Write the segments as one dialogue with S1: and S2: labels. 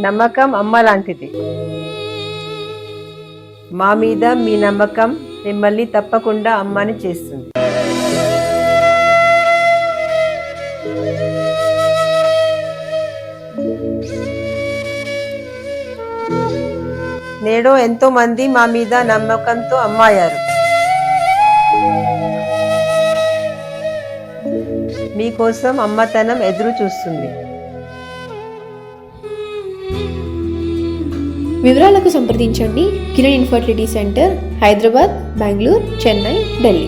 S1: నమ్మకం అమ్మ లాంటిది. మా మీద మీ నమ్మకం మిమ్మల్ని తప్పకుండా అమ్మని చేస్తుంది. నేడు ఎంతో మంది మా మీద నమ్మకంతో అమ్మాయారు. మీకోసం అమ్మతనం ఎదురు చూస్తుంది.
S2: వివరాలకు సంప్రదించండి కిరణ్ ఇన్ఫర్టిలిటీ సెంటర్, హైదరాబాద్, బెంగళూరు, చెన్నై, ఢిల్లీ.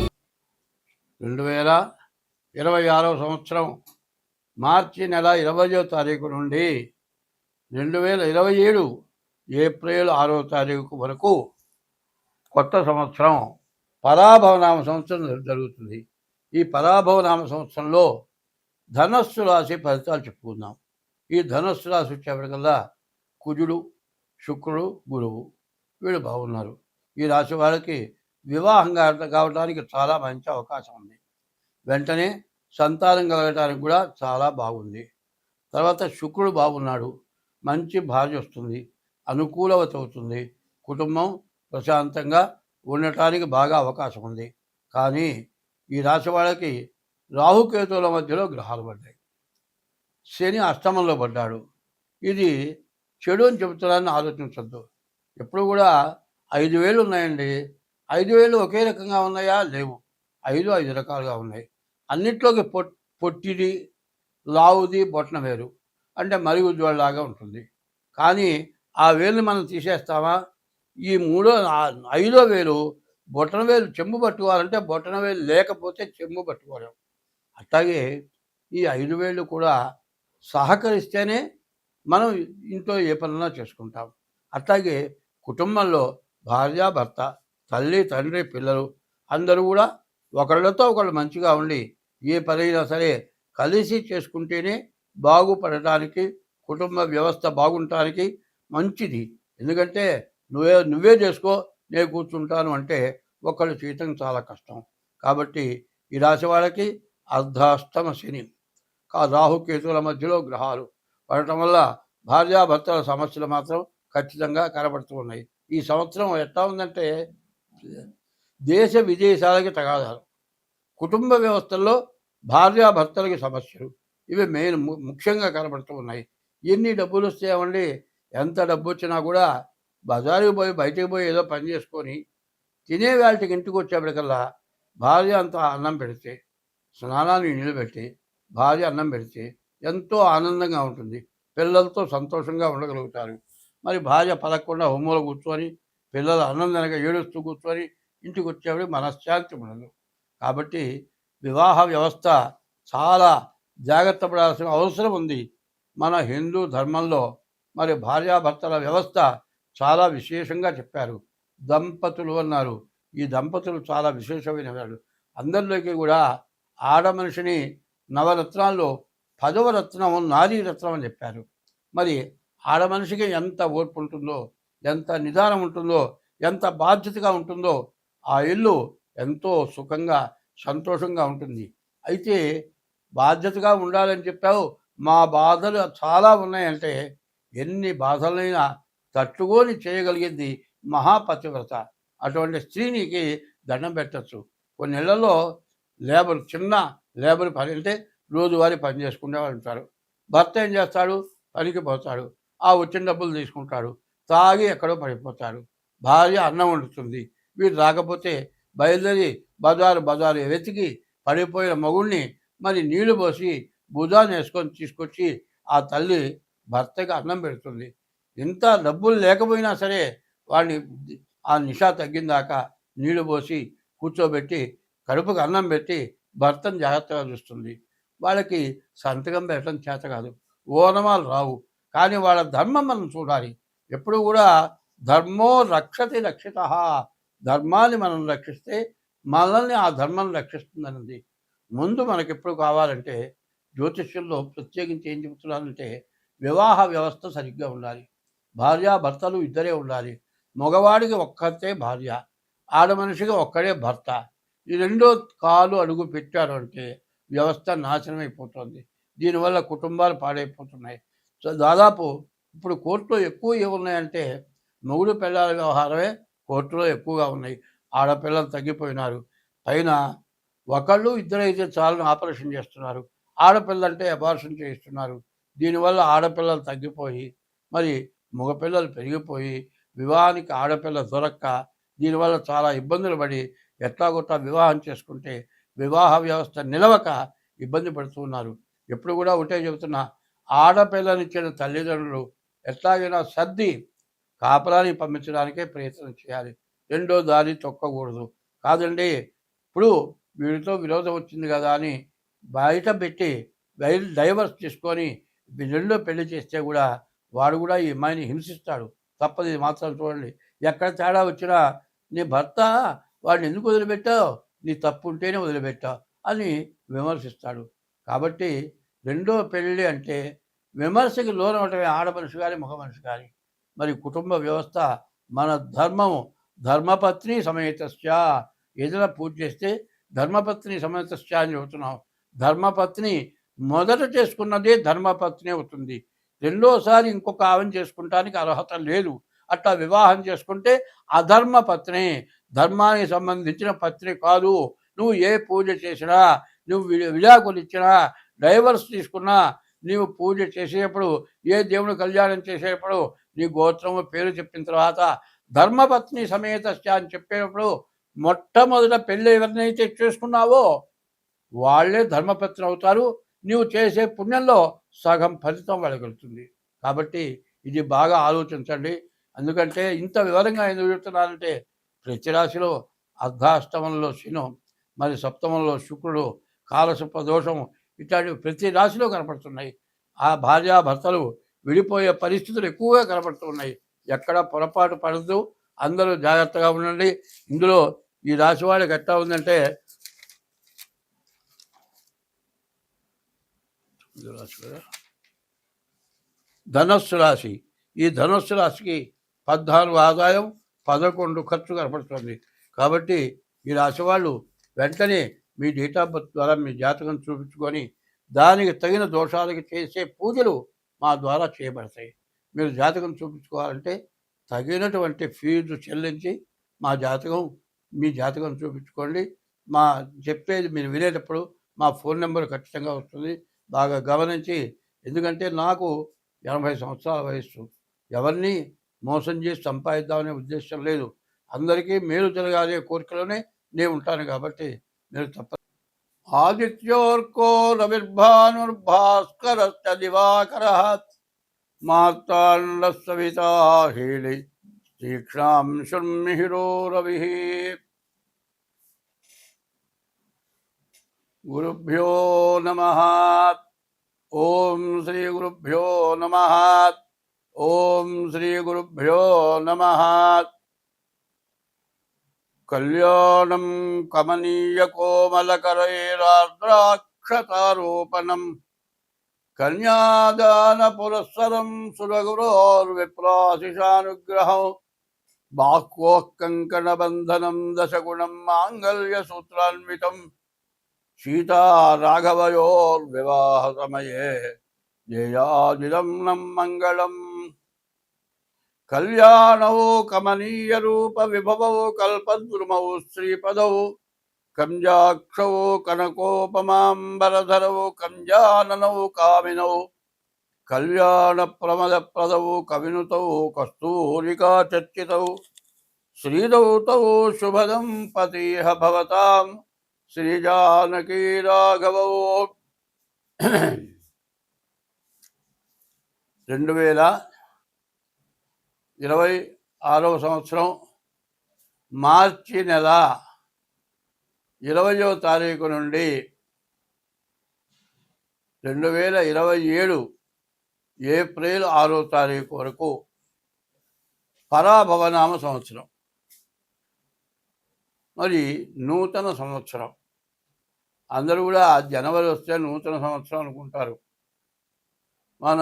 S3: 2026 సంవత్సరం మార్చి నెల 20వ తారీఖు నుండి 2027 ఏప్రిల్ 6వ తారీఖు వరకు కొత్త సంవత్సరం పరాభవనామ సంవత్సరం జరుగుతుంది. ఈ పరాభవనామ సంవత్సరంలో ధనస్సు రాశి ఫలితాలు చెప్పుకుందాం. ఈ ధనస్సు రాశి వచ్చేప్పటికల్లా కుజుడు, శుక్రుడు, గురువు వీళ్ళు బాగున్నారు. ఈ రాశి వాళ్ళకి వివాహం కావడానికి చాలా మంచి అవకాశం ఉంది. వెంటనే సంతానం కలగడానికి కూడా చాలా బాగుంది. తర్వాత శుక్రుడు బాగున్నాడు, మంచి భార్య వస్తుంది, అనుకూలవత అవుతుంది, కుటుంబం ప్రశాంతంగా ఉండటానికి బాగా అవకాశం ఉంది. కానీ ఈ రాశి వాళ్ళకి రాహుకేతువుల మధ్యలో గ్రహాలు పడ్డాయి. శని అష్టమంలో పడ్డాడు. ఇది చెడు అని చెబుతున్నానని ఆలోచించద్దు. ఎప్పుడు కూడా 5 వేలు ఉన్నాయండి. 5 వేలు ఒకే రకంగా ఉన్నాయా? లేవు. 5 రకాలుగా ఉన్నాయి. అన్నిట్లోకి పొట్టిది, లావుది, బొట్టన వేరు అంటే మరుగు జోళ్ళలాగా ఉంటుంది. కానీ ఆ వేలుని మనం తీసేస్తామా? ఈ 5వ వేలు బొట్టన వేలు చెంబు పట్టుకోవాలంటే బొట్టన వేలు లేకపోతే చెంబు పట్టుకోలేం. అట్లాగే ఈ 5 వేళ్ళు కూడా సహకరిస్తేనే మనం ఇంట్లో ఏ పనున్నా చేసుకుంటాం. అట్లాగే కుటుంబంలో భార్య, భర్త, తల్లి, తండ్రి, పిల్లలు అందరూ కూడా ఒకళ్ళతో ఒకళ్ళు మంచిగా ఉండి ఏ పనైనా సరే కలిసి చేసుకుంటేనే బాగుపడటానికి, కుటుంబ వ్యవస్థ బాగుండటానికి మంచిది. ఎందుకంటే నువ్వే చేసుకో, నేను కూర్చుంటాను అంటే ఒకళ్ళు చేయటం చాలా కష్టం. కాబట్టి ఈ రాశి వాళ్ళకి అర్ధాష్టమ శని, రాహుకేతువుల మధ్యలో గ్రహాలు పడటం వల్ల భార్యాభర్తల సమస్యలు మాత్రం ఖచ్చితంగా కనబడుతూ ఉన్నాయి. ఈ సంవత్సరం ఎట్లా ఉందంటే దేశ విదేశాలకి తగాదాలు, కుటుంబ వ్యవస్థల్లో భార్యాభర్తలకి సమస్యలు, ఇవి ముఖ్యంగా కనబడుతూ ఉన్నాయి. ఎన్ని డబ్బులు వస్తాయండి? ఎంత డబ్బు వచ్చినా కూడా బజారుకి పోయి బయటికి పోయి ఏదో పని చేసుకొని తినే వాళ్ళకి ఇంటికి వచ్చేప్పటికల్లా భార్య అంత అన్నం పెడితే, స్నానానికి నీళ్ళు పెట్టి భార్య అన్నం పెడితే ఎంతో ఆనందంగా ఉంటుంది. పిల్లలతో సంతోషంగా ఉండగలుగుతారు. మరి భార్య పలకకుండా హోమోలో కూర్చొని పిల్లలు అన్నం తినక ఏడుస్తూ కూర్చొని ఇంటికి వచ్చేవాడికి మనశ్శాంతి ఉండదు. కాబట్టి వివాహ వ్యవస్థ చాలా జాగ్రత్త పడాల్సిన అవసరం ఉంది. మన హిందూ ధర్మంలో మరి భార్యాభర్తల వ్యవస్థ చాలా విశేషంగా చెప్పారు. దంపతులు అన్నారు. ఈ దంపతులు చాలా విశేషమైన వాళ్ళు. అందరిలోకి కూడా ఆడ మనిషిని నవరత్నాల్లో 10వ రత్నం నారీ రత్నం అని చెప్పారు. మరి ఆడ మనిషికి ఎంత ఓర్పు ఉంటుందో, ఎంత నిదానం ఉంటుందో, ఎంత బాధ్యతగా ఉంటుందో ఆ ఇల్లు ఎంతో సుఖంగా సంతోషంగా ఉంటుంది. అయితే బాధ్యతగా ఉండాలని చెప్పావు, మా బాధలు చాలా ఉన్నాయంటే ఎన్ని బాధలైనా తట్టుకొని చేయగలిగింది మహాపతివ్రత. అటువంటి స్త్రీనికి దండం పెట్టచ్చు. కొన్ని ఇళ్లలో చిన్న లేబర్ పని అంటే రోజువారీ పని చేసుకునే వాళ్ళు ఉంటారు. భర్త ఏం చేస్తాడు? పనికి పోతాడు, ఆ వచ్చిన డబ్బులు తీసుకుంటాడు, తాగి ఎక్కడో పడిపోతాడు. భార్య అన్నం వండుతుంది. వీడు రాకపోతే బయలుదేరి బజారు వెతికి పడిపోయిన మగుడిని మరి నీళ్లు పోసి భుజాన్ని వేసుకొని తీసుకొచ్చి ఆ తల్లి భర్తకి అన్నం పెడుతుంది. ఇంత డబ్బులు లేకపోయినా సరే వాడిని ఆ నిషా తగ్గిందాకా నీళ్లు పోసి కూర్చోబెట్టి కడుపుకి అన్నం పెట్టి భర్తను జాగ్రత్తగా చూస్తుంది. వాళ్ళకి సంతకం పెట్టడం చేత కాదు, ఓనమాలు రావు. కానీ వాళ్ళ ధర్మం మనం చూడాలి. ఎప్పుడు కూడా ధర్మో రక్షతి రక్షిత, ధర్మాన్ని మనం రక్షిస్తే మనల్ని ఆ ధర్మం రక్షిస్తుందన్నది. ముందు మనకెప్పుడు కావాలంటే జ్యోతిష్యంలో ప్రత్యేకించి ఏం చెబుతున్నారంటే వివాహ వ్యవస్థ సరిగ్గా ఉండాలి. భార్యాభర్తలు ఇద్దరే ఉండాలి. మగవాడికి ఒక్కతే భార్య, ఆడ మనిషికి ఒక్కడే భర్త. ఈ రెండో కాలు అడుగు పెట్టారు అంటే వ్యవస్థ నాశనం అయిపోతుంది. దీనివల్ల కుటుంబాలు పాడైపోతున్నాయి. సో దాదాపు ఇప్పుడు కోర్టులో ఎక్కువ ఏమున్నాయంటే మొగుడు పిల్లల వ్యవహారమే కోర్టులో ఎక్కువగా ఉన్నాయి. ఆడపిల్లలు తగ్గిపోయినారు. పైన ఒకళ్ళు ఇద్దరైతే చాలని ఆపరేషన్ చేస్తున్నారు. ఆడపిల్లంటే అబార్షన్ చేయిస్తున్నారు. దీనివల్ల ఆడపిల్లలు తగ్గిపోయి మరి మగపిల్లలు పెరిగిపోయి వివాహానికి ఆడపిల్ల దొరక్క దీనివల్ల చాలా ఇబ్బందులు పడి ఎట్లాగొట్టా వివాహం చేసుకుంటే వివాహ వ్యవస్థ నిలవక ఇబ్బంది పడుతున్నారు. ఎప్పుడు కూడా ఒకటే చెబుతున్నా, ఆడపిల్లనిచ్చిన తల్లిదండ్రులు ఎట్లాగైనా సర్ది కాపరానికి పంపించడానికే ప్రయత్నం చేయాలి. రెండో దారి తొక్కకూడదు. కాదండి ఇప్పుడు వీడితో విరోధం వచ్చింది కదా అని బయట పెట్టి డైవర్స్ తీసుకొని రెండో పెళ్లి చేస్తే కూడా వాడు కూడా ఈ అమ్మాయిని హింసిస్తాడు. తప్పదు, ఇది మాత్రం చూడండి. ఎక్కడ తేడా వచ్చినా నీ భర్త వాడిని ఎందుకు వదిలిపెట్టావు, నీ తప్పు ఉంటేనే వదిలిపెట్టావు అని విమర్శిస్తాడు. కాబట్టి రెండో పెళ్ళి అంటే విమర్శకి లోనవటమే ఆడమనిషి కానీ మగ మనిషి కానీ. మరి కుటుంబ వ్యవస్థ మన ధర్మము ధర్మపత్ని సమేతస్య. ఏదైనా పూజ చేస్తే ధర్మపత్ని సమేతస్య అని చెబుతున్నాం. ధర్మపత్ని మొదట చేసుకున్నదే ధర్మపత్ని అవుతుంది. రెండోసారి ఇంకొక ఆవిని చేసుకుంటానికి అర్హత లేదు. అట్లా వివాహం చేసుకుంటే అధర్మ పత్ని, ధర్మానికి సంబంధించిన పత్ని కాదు. నువ్వు ఏ పూజ చేసినా, నువ్వు విడాకులు ఇచ్చినా, డైవర్స్ తీసుకున్నా, నీవు పూజ చేసేటప్పుడు ఏ దేవుడు కళ్యాణం చేసేటప్పుడు నీ గోత్రము పేరు చెప్పిన తర్వాత ధర్మపత్ని సమేతస్య అని చెప్పేటప్పుడు మొట్టమొదట పెళ్ళి ఎవరినైతే చేసుకున్నావో వాళ్ళే ధర్మపత్ని అవుతారు. నీవు చేసే పుణ్యంలో సగం ఫలితం వెలగలుగుతుంది. కాబట్టి ఇది బాగా ఆలోచించండి. ఎందుకంటే ఇంత వివరంగా ఎందుకు చెప్తున్నానంటే ప్రతి రాశిలో అర్ధాష్టమంలో శని, మరి సప్తమంలో శుక్రుడు, కాలసర్ప దోషం ఇట్లాంటివి ప్రతి రాశిలో కనపడుతున్నాయి. ఆ భార్యాభర్తలు విడిపోయే పరిస్థితులు ఎక్కువగా కనపడుతున్నాయి. ఎక్కడ పొరపాటు పడద్దు, అందరూ జాగ్రత్తగా ఉండండి. ఇందులో ఈ రాశి వాళ్ళకి ఎట్లా ఉందంటే ధనస్సు రాశి. ఈ ధనస్సు రాశికి 14 ఆదాయం, 11 ఖర్చు కనపడుతుంది. కాబట్టి ఈ రాశి వాళ్ళు వెంటనే మీ డేట్ ఆఫ్ బర్త్ ద్వారా మీ జాతకం చూపించుకొని దానికి తగిన దోషాలకి చేసే పూజలు మా ద్వారా చేయబడతాయి. మీరు జాతకం చూపించుకోవాలంటే తగినటువంటి ఫీజు చెల్లించి మీ జాతకం చూపించుకోండి. మా చెప్పేది మీరు వినేటప్పుడు మా ఫోన్ నెంబర్ ఖచ్చితంగా వస్తుంది. బాగా గమనించి, ఎందుకంటే నాకు 80 సంవత్సరాల వయస్సు. ఎవరిని మోసం చేసి సంపాదిద్దామనే ఉద్దేశం లేదు. అందరికీ మేలు జరగాలనే కోరికలోనే నేను ఉంటాను. కాబట్టి మీరు తప్ప ఆదిత్యోర్కో రవిర్భానుర్భాస్కరశ్చ దివాకరః మార్తాండ సవితా హేళి తీక్ష్ణాం శృన్మిహిరో రవిః. గురుభ్యో నమః. ఓం శ్రీ గురుభ్యో నమః. ఓం శ్రీ గురుభ్యో నమః. కళ్యాణం కమనీయ కోమలకరైరార్ద్రాక్షతారోపణం కన్యాదాన పురస్సరం సురగురోర్విప్రాశిషానుగ్రహం బాహ్వోః కంకణబంధనం దశగుణం మాంగళ్యసూత్రాన్వితం సీతారాఘవయోర్వివాహ సమయే జయాజిదం నం మంగళం. కళ్యాణౌ కమనీయ రూప విభవౌ కల్పద్రుమౌ శ్రీపదౌ కంజాక్షౌ కనకోపమాంబరధరౌ కంజాననౌ కామినౌ కళ్యాణ ప్రమదప్రదౌ కవినుతౌ కస్తూరికా చర్చితౌ శ్రీదౌతౌ శుభదం పతీహ భవతాం శ్రీజానకీ రాఘవౌ. 2026వ సంవత్సరం మార్చి నెల 20వ తారీఖు నుండి 2027 ఏప్రిల్ 6వ తారీఖు వరకు పరాభవనామ సంవత్సరం. మరి నూతన సంవత్సరం. అందరూ కూడా జనవరి వస్తే నూతన సంవత్సరం అనుకుంటారు. మన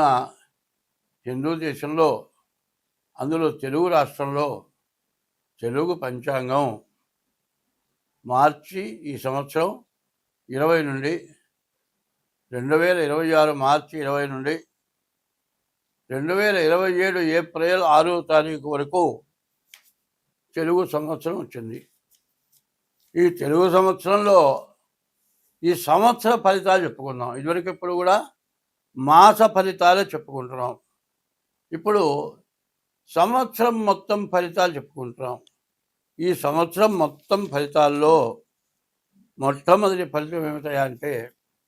S3: హిందూ దేశంలో, అందులో తెలుగు రాష్ట్రంలో తెలుగు పంచాంగం మార్చి ఈ సంవత్సరం 20 నుండి 2026 మార్చి 20 నుండి 2027 ఏప్రిల్ 6వ తారీఖు వరకు తెలుగు సంవత్సరం వచ్చింది. ఈ తెలుగు సంవత్సరంలో ఈ సంవత్సర ఫలితాలు చెప్పుకుందాం. ఇదివరకు ఇప్పుడు కూడా మాస ఫలితాలే చెప్పుకుంటున్నాం. ఇప్పుడు సంవత్సరం మొత్తం ఫలితాలు చెప్పుకుంటున్నాం. ఈ సంవత్సరం మొత్తం ఫలితాల్లో మొట్టమొదటి ఫలితం ఏమిటంటే